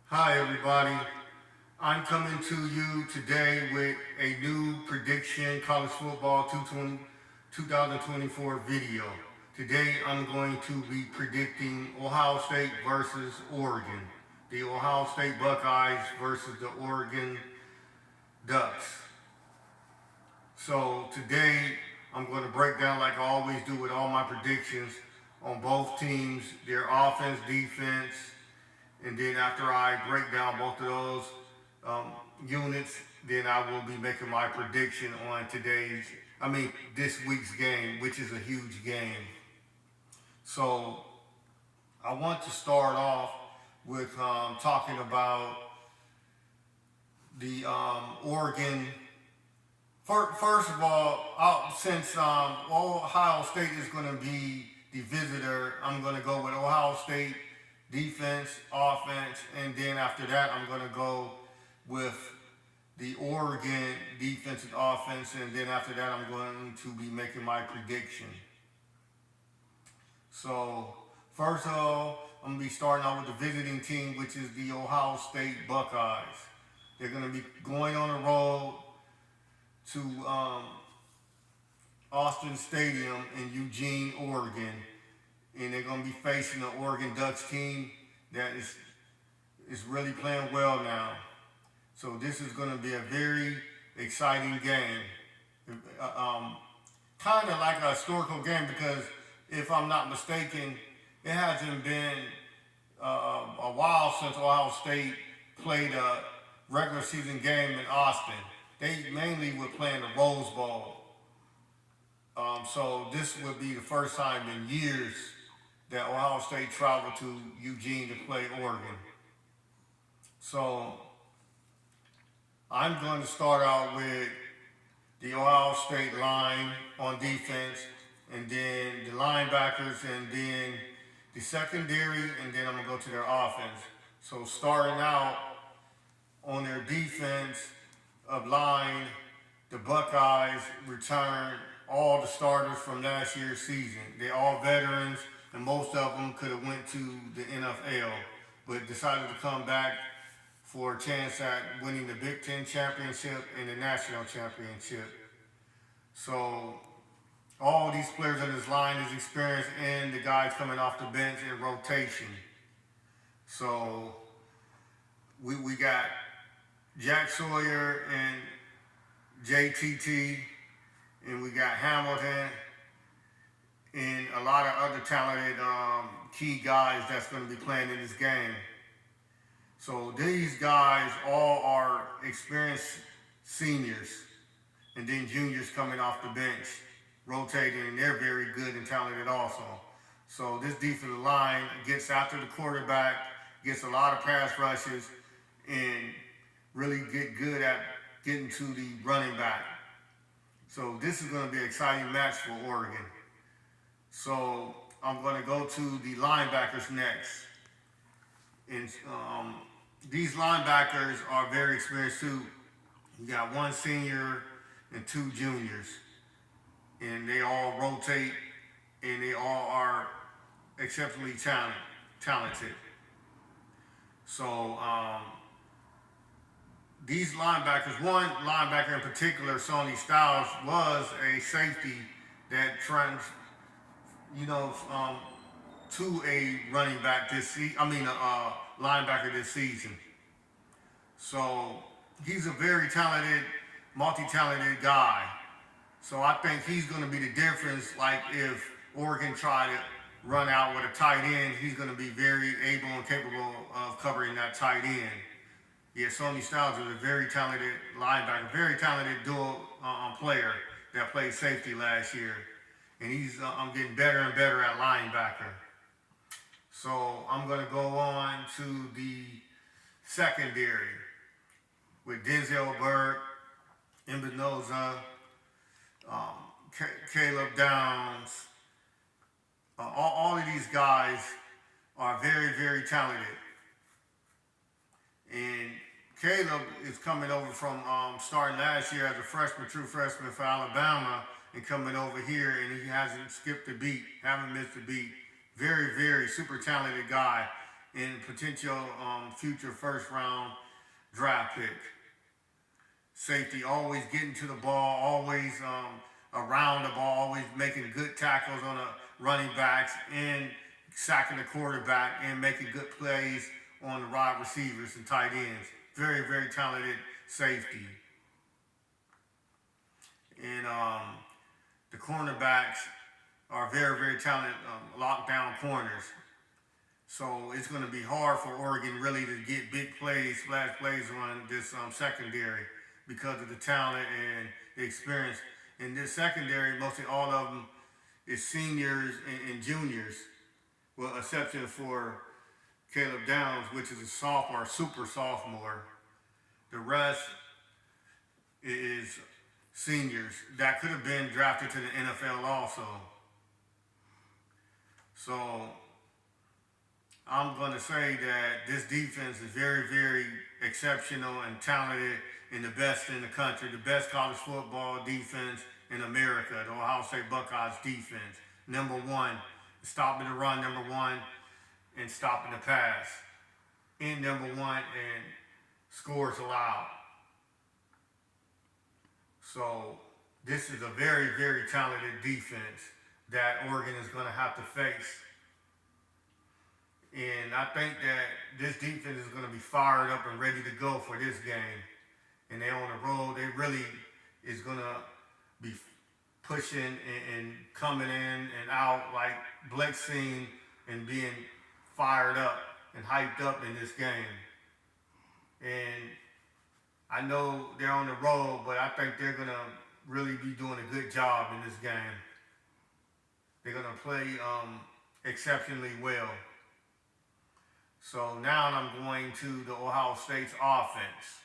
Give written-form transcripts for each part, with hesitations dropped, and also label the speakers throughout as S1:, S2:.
S1: Hi, everybody. I'm coming to you today with a new prediction college football 2024 video. Today, I'm going to be predicting Ohio State versus Oregon, the Ohio State Buckeyes versus the Oregon Ducks. So, today, I'm going to break down, like I always do with all my predictions, on both teams, their offense, defense, and then after I break down both of those um, units, then I will be making my prediction on this week's game, which is a huge game. So I want to start off with talking about the Oregon. First of all, since Ohio State is going to be the visitor, I'm going to go with Ohio State defense, offense, and then after that, I'm going to go with the Oregon defense and offense, and then after that, I'm going to be making my prediction. So, first of all, I'm going to be starting out with the visiting team, which is the Ohio State Buckeyes. They're going to be going on the road to Austin Stadium in Eugene, Oregon, and they're going to be facing the Oregon Ducks team that is really playing well now. So this is going to be a very exciting game. Kind of like a historical game because if I'm not mistaken, it hasn't been a while since Ohio State played a regular season game in Austin. They mainly were playing the Rose Bowl. So this would be the first time in years that Ohio State traveled to Eugene to play Oregon. So I'm going to start out with the Ohio State line on defense, and then the linebackers, and then the secondary, and then I'm going to go to their offense. So starting out on their defense of line, the Buckeyes return all the starters from last year's season. They're all veterans, and most of them could have went to the NFL, but decided to come back for a chance at winning the Big Ten championship and the national championship. So all these players in this line is experienced, and the guys coming off the bench in rotation. So we got Jack Sawyer and JTT, and we got Hamilton and a lot of other talented key guys that's going to be playing in this game. So these guys all are experienced seniors, and then juniors coming off the bench, rotating, and they're very good and talented also. So this defensive line gets after the quarterback, gets a lot of pass rushes, and really get good at getting to the running back. So this is going to be an exciting match for Oregon. So I'm going to go to the linebackers next. And these linebackers are very experienced too. You got one senior and two juniors, and they all rotate, and they all are exceptionally talented. So these linebackers, one linebacker in particular, Sonny Styles, was a safety that to a running back this season. A linebacker this season. So he's a very talented, multi-talented guy. So I think he's going to be the difference. Like if Oregon tried to run out with a tight end, he's going to be very able and capable of covering that tight end. Yeah, Sonny Styles is a very talented linebacker, very talented dual player that played safety last year. And he's getting better and better at linebacker. So I'm going to go on to the secondary with Denzel Burke, Mbinoza, Caleb Downs. All of these guys are very, very talented. And Caleb is coming over from starting last year as a freshman, true freshman for Alabama, and coming over here, and he hasn't skipped a beat, haven't missed a beat. Very, very super talented guy. and potential future first round draft pick. Safety always getting to the ball, always around the ball, always making good tackles on the running backs and sacking the quarterback and making good plays on the wide receivers and tight ends. Very, very talented safety. And the cornerbacks are very, very talented lockdown corners. So it's going to be hard for Oregon really to get big plays, splash plays on this secondary because of the talent and the experience. In this secondary, mostly all of them is seniors and juniors, with exception for Caleb Downs, which is a sophomore, super sophomore. The rest is seniors that could have been drafted to the NFL also. So I'm going to say that this defense is very, very exceptional and talented and the best in the country, the best college football defense in America, the Ohio State Buckeyes defense. Number one, stopping the run, number one, and stopping the pass. And number one, and scores allowed. So this is a very, very talented defense that Oregon is going to have to face. And I think that this defense is going to be fired up and ready to go for this game. And they're on the road. They really is going to be pushing and coming in and out like blitzing and being fired up and hyped up in this game. And I know they're on the road, but I think they're going to really be doing a good job in this game. They're going to play exceptionally well. So now I'm going to the Ohio State's offense,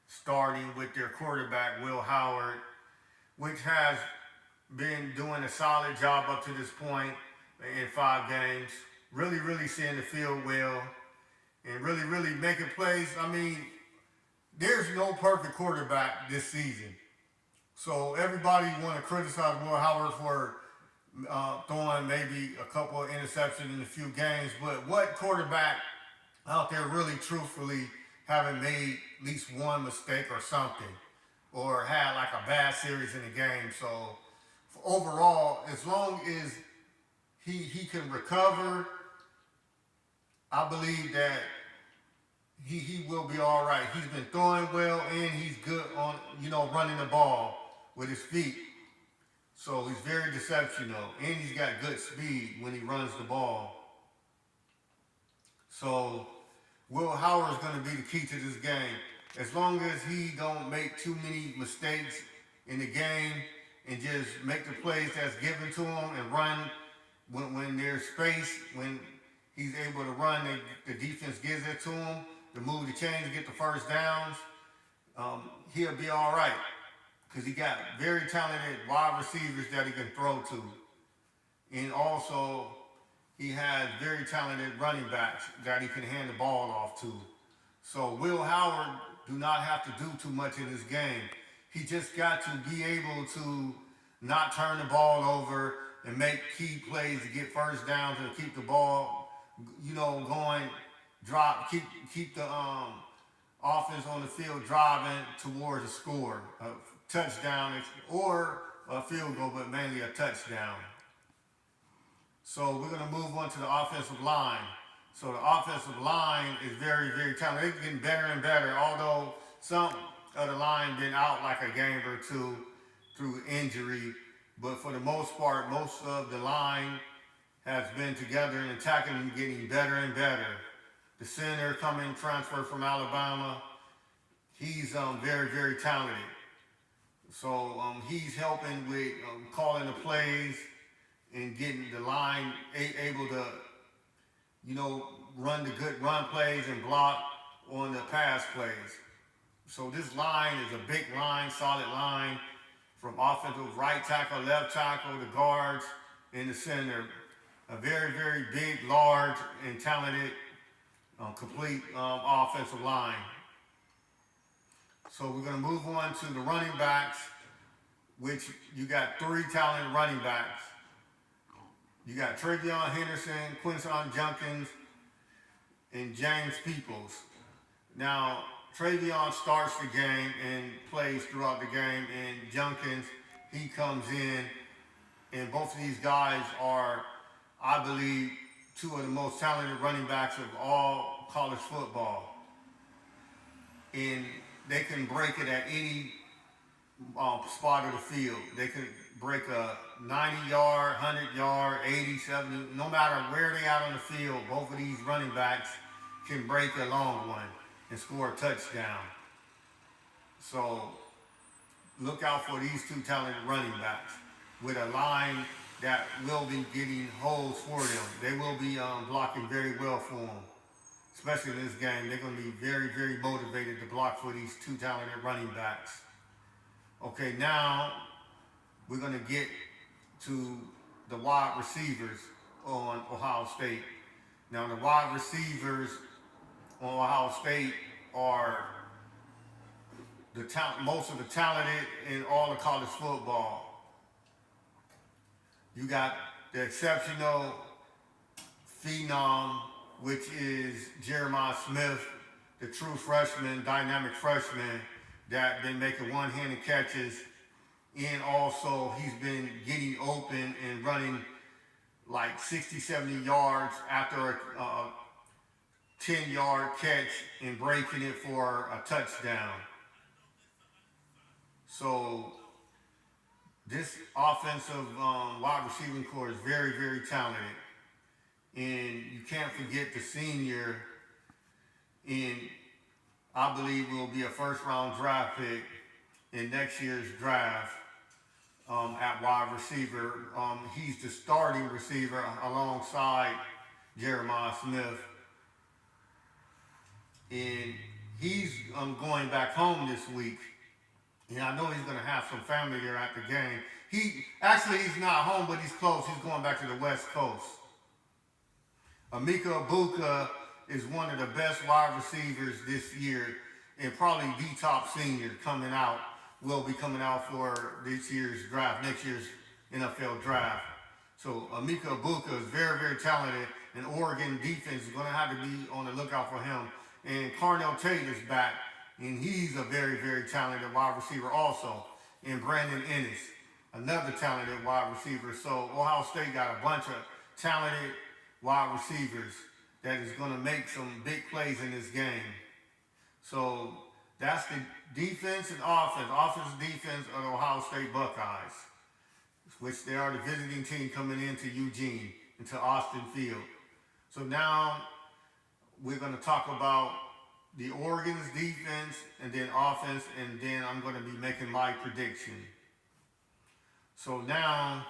S1: starting with their quarterback, Will Howard, which has been doing a solid job up to this point in 5 games. Really, really seeing the field well and really, really making plays. I mean, there's no perfect quarterback this season. So everybody want to criticize Will Howard for throwing maybe a couple of interceptions in a few games, but what quarterback out there really truthfully haven't made at least one mistake or something, or had like a bad series in the game? So overall, as long as he can recover, I believe that he will be all right. He's been throwing well and he's good on, running the ball with his feet. So he's very exceptional, and he's got good speed when he runs the ball. So Will Howard is going to be the key to this game. As long as he don't make too many mistakes in the game and just make the plays that's given to him and run when there's space, when he's able to run, the defense gives it to him, to move the chains, get the first downs, he'll be all right. Because he got very talented wide receivers that he can throw to. And also, he has very talented running backs that he can hand the ball off to. So Will Howard do not have to do too much in this game. He just got to be able to not turn the ball over and make key plays to get first downs and keep the ball, going, keep the offense on the field driving towards a score. Touchdown or a field goal, but mainly a touchdown. So we're going to move on to the offensive line. So the offensive line is very, very talented. They're getting better and better, although some of the line been out like a game or two through injury. But for the most part, most of the line has been together and attacking and getting better and better. The center coming transfer from Alabama, he's very, very talented. So he's helping with calling the plays and getting the line able to, run the good run plays and block on the pass plays. So this line is a big line, solid line, from offensive right tackle, left tackle, the guards, and the center. A very, very big, large, and talented, complete offensive line. So we're going to move on to the running backs, which you got 3 talented running backs. You got Travion Henderson, Quinshon Judkins, and James Peoples. Now, Travion starts the game and plays throughout the game, and Junkins, he comes in, and both of these guys are, I believe, two of the most talented running backs of all college football. And they can break it at any spot of the field. They can break a 90-yard, 100-yard, 80, 70, no matter where they out on the field, both of these running backs can break a long one and score a touchdown. So look out for these two talented running backs with a line that will be getting holes for them. They will be blocking very well for them, especially in this game. They're going to be very, very motivated to block for these two talented running backs. Okay, now we're going to get to the wide receivers on Ohio State. Now, the wide receivers on Ohio State are most of the talented in all of college football. You got the exceptional phenom, which is Jeremiah Smith, the true freshman, dynamic freshman that been making one-handed catches, and also he's been getting open and running like 60, 70 yards after a 10-yard catch and breaking it for a touchdown. So this offensive wide receiving core is very, very talented. And you can't forget the senior, and I believe will be a first-round draft pick in next year's draft at wide receiver. He's the starting receiver alongside Jeremiah Smith. And he's going back home this week. And I know he's going to have some family there at the game. He's not home, but he's close. He's going back to the West Coast. Emeka Egbuka is one of the best wide receivers this year, and probably the top senior will be coming out for this year's draft, next year's NFL draft. So Emeka Egbuka is very, very talented, and Oregon defense is going to have to be on the lookout for him. And Carnell Tate is back, and he's a very, very talented wide receiver also. And Brandon Ennis, another talented wide receiver. So Ohio State got a bunch of talented wide receivers that is going to make some big plays in this game. So that's the defense and offense defense of the Ohio State Buckeyes, which they are the visiting team coming into Eugene, into Austin Field. So now we're going to talk about the Oregon's defense and then offense, and then I'm going to be making my prediction. So now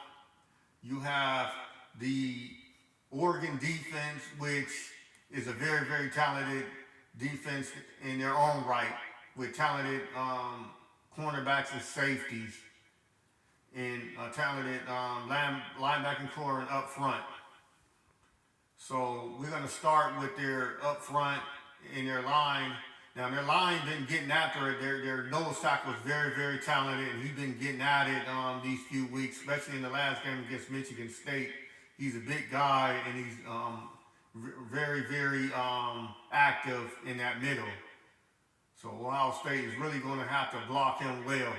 S1: you have the Oregon defense, which is a very, very talented defense in their own right, with talented cornerbacks and safeties, and a talented linebacking core and up front. So we're going to start with their up front in their line. Now their line been getting after it. Their nose tackle was very, very talented, and he's been getting at it these few weeks, especially in the last game against Michigan State. He's a big guy, and he's very, very active in that middle. So Ohio State is really going to have to block him well.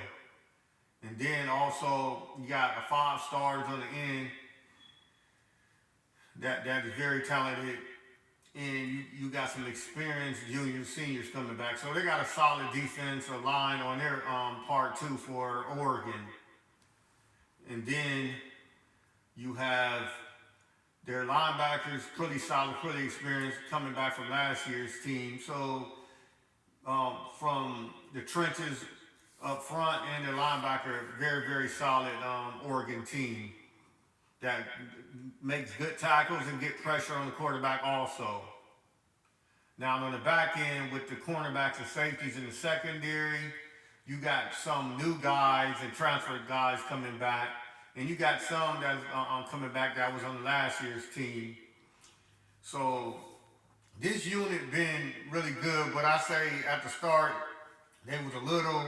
S1: And then also you got a 5 stars on the end that is very talented, and you got some experienced juniors, seniors coming back. So they got a solid defensive line on their part too for Oregon. And then you have their linebackers, pretty solid, pretty experienced, coming back from last year's team. So from the trenches up front and their linebacker, very, very solid Oregon team that makes good tackles and get pressure on the quarterback also. Now on the back end with the cornerbacks and safeties in the secondary, you got some new guys and transfer guys coming back, and you got some that's coming back that was on last year's team. So this unit been really good, but I say at the start they was a little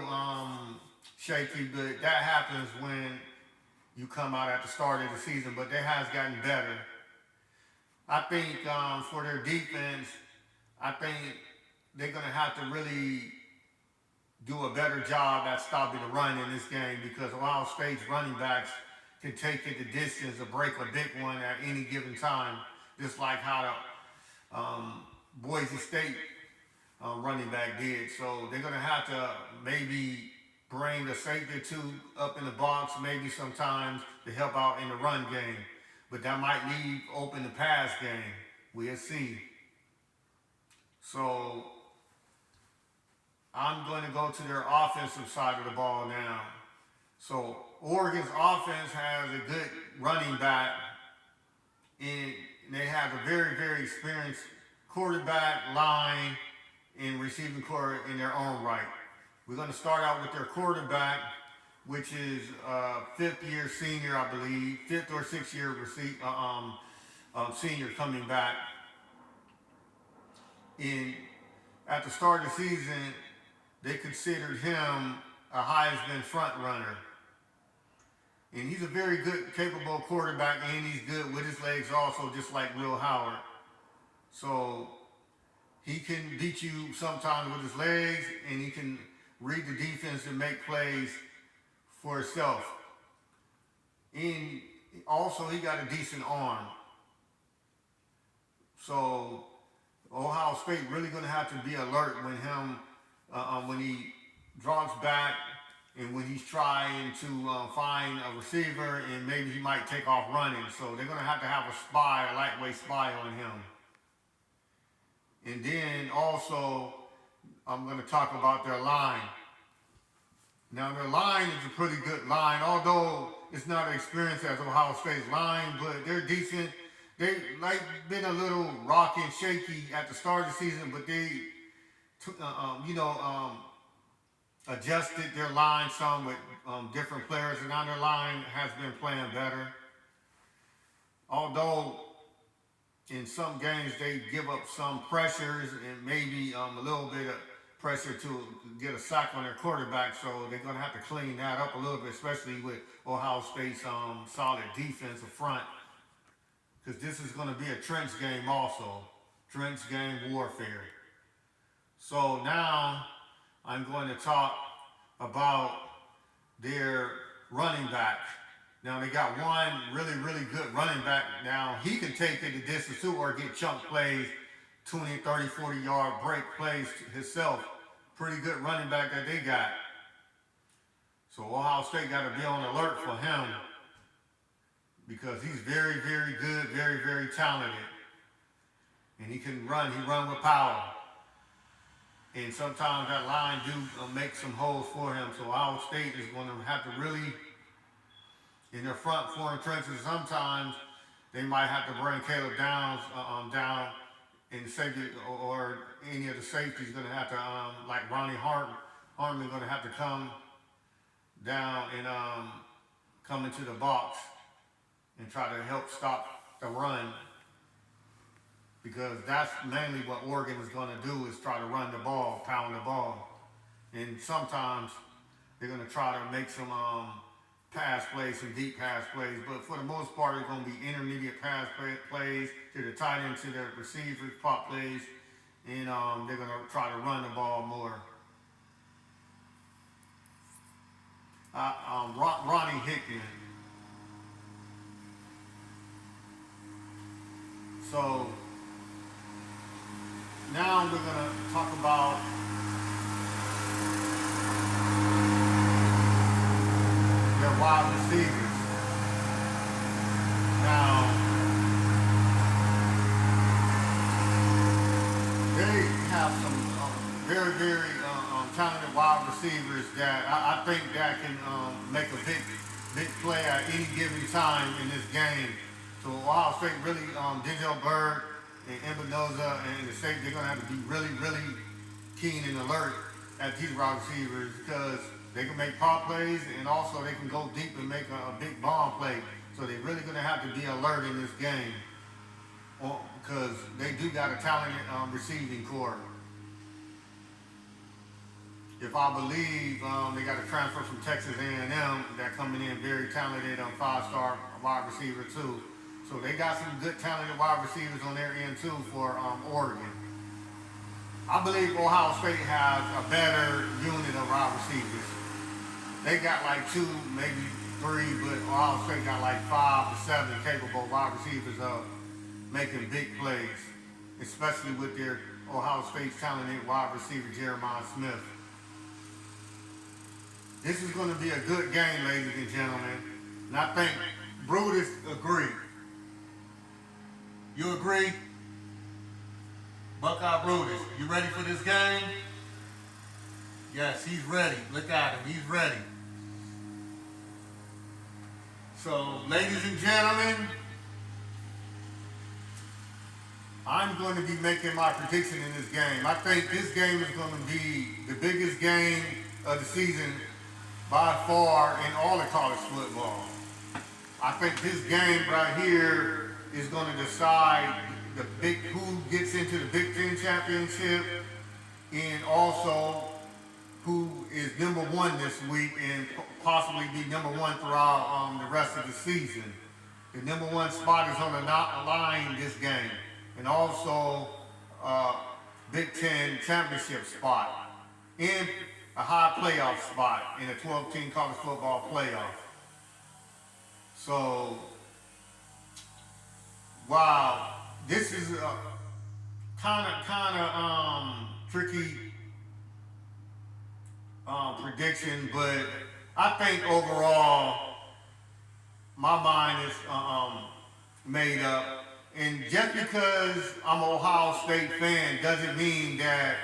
S1: shaky, but that happens when you come out at the start of the season, but they has gotten better. I think for their defense, I think they're going to have to really do a better job at stopping the run in this game because Ohio State's running backs can take it the distance or break a big one at any given time, just like how the Boise State running back did. So they're going to have to maybe bring a safety or two up in the box, maybe sometimes to help out in the run game. But that might leave open the pass game. We'll see. So I'm going to go to their offensive side of the ball now. So Oregon's offense has a good running back, and they have a very, very experienced quarterback, line, and receiving core in their own right. We're going to start out with their quarterback, which is fifth-year senior, I believe, fifth or sixth-year senior coming back. And at the start of the season, they considered him a Heisman front runner. And he's a very good, capable quarterback, and he's good with his legs also, just like Will Howard. So he can beat you sometimes with his legs, and he can read the defense and make plays for himself. And also, he got a decent arm. So Ohio State really going to have to be alert when he drops back and when he's trying to find a receiver, and maybe he might take off running. So they're going to have a lightweight spy on him. And then also, I'm going to talk about their line. Now, their line is a pretty good line, although it's not as experienced as Ohio State's line, but they're decent. They been a little rocky and shaky at the start of the season, but they, adjusted their line some with different players, and now their line has been playing better. Although in some games they give up some pressures and maybe a little bit of pressure to get a sack on their quarterback, so they're going to have to clean that up a little bit, especially with Ohio State's solid defensive front, because this is going to be a trench game also, trench game warfare. So now I'm going to talk about their running back. Now they got one really, really good running back. Now he can take it the distance too, or get chunk plays, 20, 30, 40-yard break plays himself. Pretty good running back that they got. So Ohio State got to be on alert for him because he's very, very good, very, very talented. And he can run. He run with power. And sometimes that line do make some holes for him. So Ohio State is going to have to really, in their front four and trenches, sometimes they might have to bring Caleb Downs down, and safety or any of the safeties going to have to, like Ronnie Hartman, going to have to come down and come into the box and try to help stop the run. Because that's mainly what Oregon is going to do, is try to run the ball, pound the ball. And sometimes they're going to try to make some pass plays, some deep pass plays. But for the most part, it's going to be intermediate pass plays to the tight end, to the receivers, pop plays. And they're going to try to run the ball more. Ronnie Hickman. So now we're going to talk about their wide receivers. Now, they have some very, very talented wide receivers that I think that can make a big play at any given time in this game. So Ohio State really, Denzel Byrd and Embinoza and the safety, they're going to have to be really, really keen and alert at these wide receivers, because they can make pop plays and also they can go deep and make a big bomb play. So they're really going to have to be alert in this game, because they do got a talented receiving core. If I believe, they got a transfer from Texas A&M that coming in very talented, 5-star wide receiver too. So they got some good talented wide receivers on their end too for Oregon. I believe Ohio State has a better unit of wide receivers. They got like two, maybe three, but Ohio State got like 5 to 7 capable wide receivers of making big plays, especially with their Ohio State's talented wide receiver Jeremiah Smith. This is going to be a good game, ladies and gentlemen. And I think Brutus agreed. You agree? Buckeye Brutus, you ready for this game? Yes, he's ready. Look at him, he's ready. So, ladies and gentlemen, I'm going to be making my prediction in this game. I think this game is going to be the biggest game of the season by far in all of college football. I think this game right here is going to decide who gets into the Big Ten championship, and also who is number one this week and possibly be number one throughout the rest of the season. The number one spot is on the line this game, and also Big Ten championship spot, and a high playoff spot in a 12-team college football playoff. So, wow, this is a kind of tricky prediction, but I think overall my mind is made up. And just because I'm an Ohio State fan doesn't mean that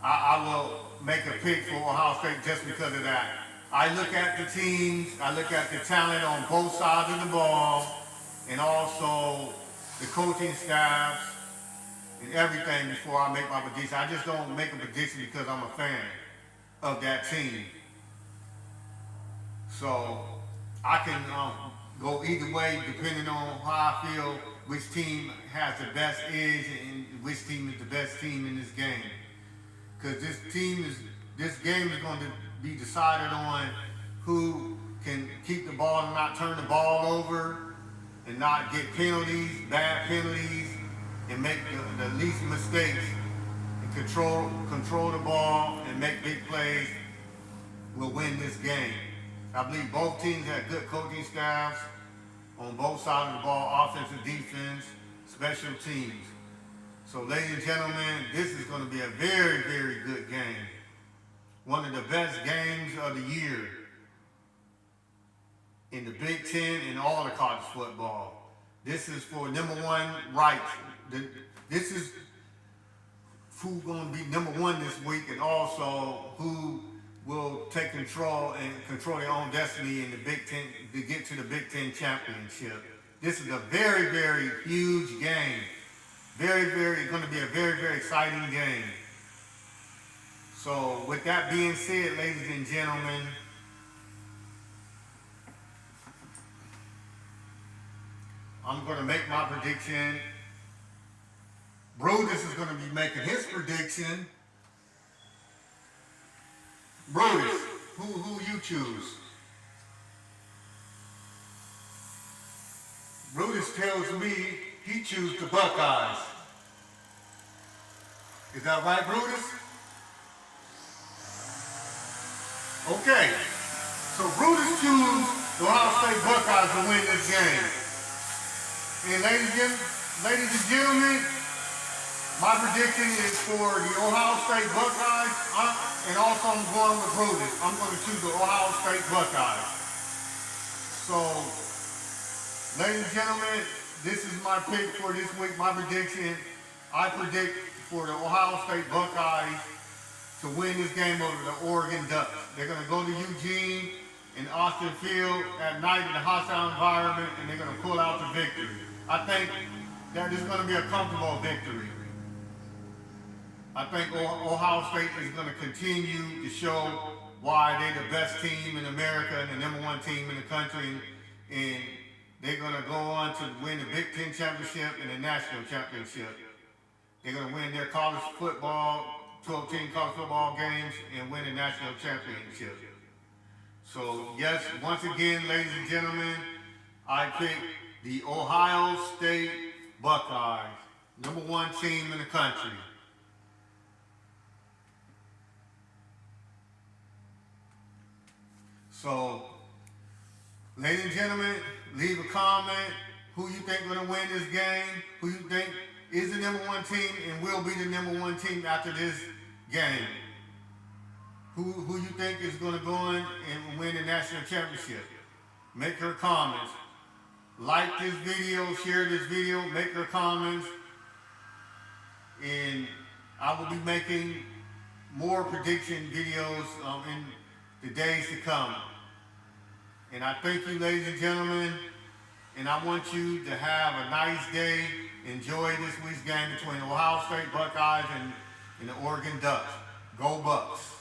S1: I will make a pick for Ohio State just because of that. I look at the teams, I look at the talent on both sides of the ball, and also the coaching staffs and everything before I make my prediction. I just don't make a prediction because I'm a fan of that team. So I can go either way depending on how I feel which team has the best edge and which team is the best team in this game. Because this game is going to be decided on who can keep the ball and not turn the ball over and not get penalties, bad penalties, and make the least mistakes and control the ball and make big plays will win this game. I believe both teams have good coaching staffs on both sides of the ball, offense and defense, special teams. So, ladies and gentlemen, this is going to be a very, very good game. One of the best games of the year in the Big Ten and all of college football. This is for number one rights. This is who's going to be number one this week, and also who will take control and control their own destiny in the Big Ten to get to the Big Ten championship. This is a very, very huge game. Going to be a very, very exciting game. So with that being said, ladies and gentlemen, I'm going to make my prediction. Brutus is going to be making his prediction. Brutus, who you choose? Brutus tells me he chooses the Buckeyes. Is that right, Brutus? Okay. So Brutus chooses the Ohio State Buckeyes to win this game. And ladies and gentlemen, my prediction is for the Ohio State Buckeyes, and also I'm going with Brutus. I'm going to choose the Ohio State Buckeyes. So, ladies and gentlemen, this is my pick for this week, my prediction. I predict for the Ohio State Buckeyes to win this game over the Oregon Ducks. They're going to go to Eugene and Austin Field at night in a hostile environment, and they're going to pull out the victory. I think that is going to be a comfortable victory. I think Ohio State is going to continue to show why they're the best team in America and the number one team in the country, and they're going to go on to win the Big Ten championship and the national championship. They're going to win their college football, 12-team college football games, and win the national championship. So yes, once again, ladies and gentlemen, I pick the Ohio State Buckeyes, number one team in the country. So, ladies and gentlemen, leave a comment. Who you think going to win this game? Who you think is the number one team and will be the number one team after this game? Who you think is going to go in and win the national championship? Make your comments. Like this video, share this video, make your comments. And I will be making more prediction videos in the days to come. And I thank you, ladies and gentlemen. And I want you to have a nice day. Enjoy this week's game between the Ohio State Buckeyes and the Oregon Ducks. Go Bucks.